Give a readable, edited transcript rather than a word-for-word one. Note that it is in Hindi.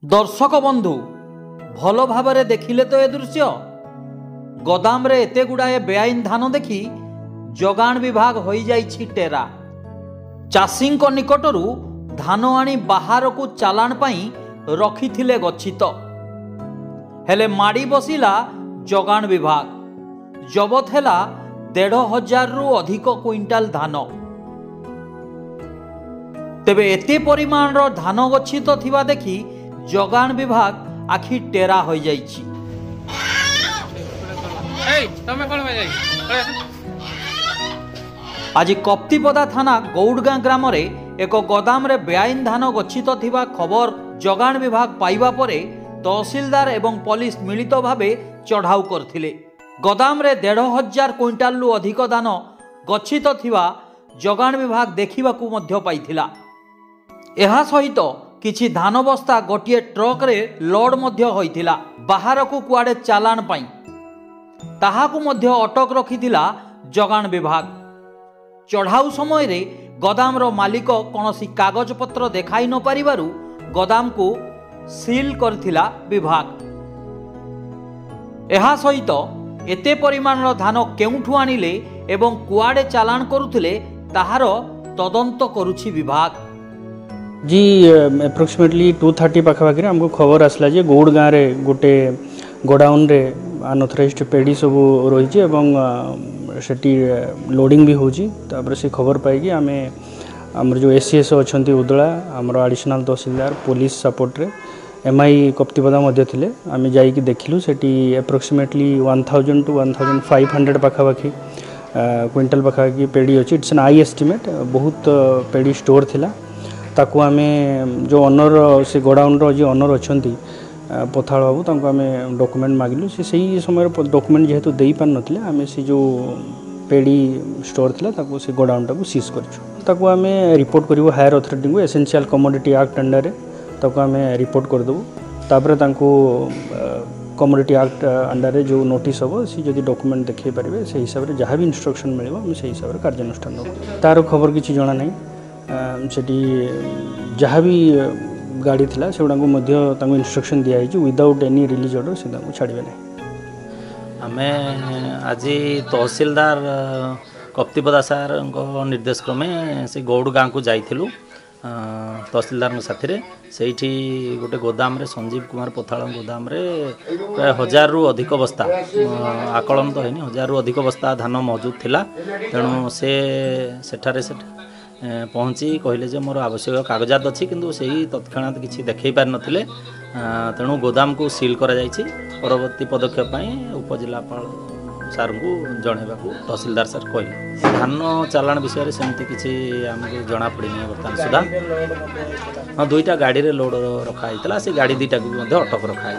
दर्शक बंधु भल भाव देखिले तो ए दृश्य गोदाम रे एते गुड़ाए बेआईन धान देखि जोगाण विभाग हो जाइछि टेरा। चाषी निकटरू धान आनी बाहर को चालाण पाई रखिथिले गच्छित हेले माड़ी बसिला जोगाण विभाग। जबत हैला 1,500 रु अधिक क्विंटाल धान। तेबे एते परिमाण रो धान गच्छित थिबा देखि जोगाण विभाग आखि टेरा हो जाइछि। आज कप्तिपदा थाना गौड़गां ग्राम रे एक गोदाम रे बेआईन धान गच्छित थिबा खबर जोगाण विभाग पाइबा परे तहसीलदार एवं पुलिस मिलित भावे चढ़ाऊ करथिले। गोदाम रे 1,500 क्विंटाल रु अधिक धान गच्छित थिबा जोगाण विभाग देखिबाकू मध्य पाइथिला। एहा सहित किछि धान बस्ता गोटिए ट्रक रे लोड मध्य होइथिला बाहर को कुआडे चालाण पाई। ताहाकू मध्य अटक रखिथिला जोगाण विभाग। चढ़ाऊ समय रे गोदाम रो मालिक कोनोसी कागज पत्र देखाई न पारिबारु गोदाम को सील करथिला विभाग। एहा सहित एते परिमाण रो धान केउठु आनिले एवं कुआडे चालाण करुथिले ताहार तदंत करुछि विभाग। जी एप्रोक्सीमेटली 2:30 पाखापाखि हमको खबर आसला जे गौड़ गाँव रे गोटे गोडाउन रे अनऑथराइज्ड पेडी सब रही सेठी लोडिंग भी होची। तापर से खबर पाई आमे हमर जो एसीएस अछंती उदला हमर एडिशनल तहसीलदार पुलिस सपोर्ट रे एमआई कप्तिपदा मध्य थिले आमे जाई कि देखिलु सेठी एप्रोक्सीमेटली 1000 to 1500 पाखापाखि क्विंटल पाखापाखि पेडी अछि। It's an I estimate. बहुत पेडी स्टोर थिला ताकू आमे जो ओनर से गोडाउन रो जो ओनर अछंती पथाल बाबू तांको आमे डॉक्यूमेंट मागिलु। से सही समय डॉक्यूमेंट जेहेतु देई पार नथिले आमे से जो पेडी स्टोर थिला ताकू से गोडाउन टाकू सीज करछु। ताकू आमे रिपोर्ट करिवो हायर अथॉरिटी को एसेंशियल कमोडिटी एक्ट अंडर रे ताकू आमे रिपोर्ट कर देबो। तापर तांको कमोडिटी एक्ट अंडर रे जो नोटिस हो सी जदि डॉक्यूमेंट देखै परिबे से हिसाब रे जहां भी इंस्ट्रक्शन मिलिबो हम से हिसाब रे कार्यानुष्ठान लेबो। तार खबर किछि जणा नै सेठी जहाँ भी गाड़ी थिला से गुडाक मध्य तांको इंस्ट्रक्शन दिया है विदाउट एनी रिलीज ऑर्डर से तांको छाड़बे नै। आमे आज तहसीलदार कप्तिपदा सार निर्देश क्रमे से गौड़ गाँव को जाइथिलु तहसीलदार साथी रे। सेठी गोटे गोदाम रे संजीव कुमार पथाल गोदाम रे प्राय 1000 रु अधिक बस्ता आकलन तो हैनी 1000 रु अधिक बस्ता धान मौजूद थिला। तेणु से सेठारे पहुँची कहले जे मोर आवश्यक कागजात अच्छी किंतु सही तत्क्षणात किसी देखै पार नथिले। तेणु गोदाम को सील करा जायछि। परवर्ती पदक्षेप उपजिलापाल सार को जणेबा को तहसीलदार सार कहले। धान चालाण विषय सेमती किसी आमको जना पड़ी नहीं बर्तमान सुधा। हाँ 2टा गाड़ी रे लोड रखा से गाड़ी 2टा को अटक रखाई।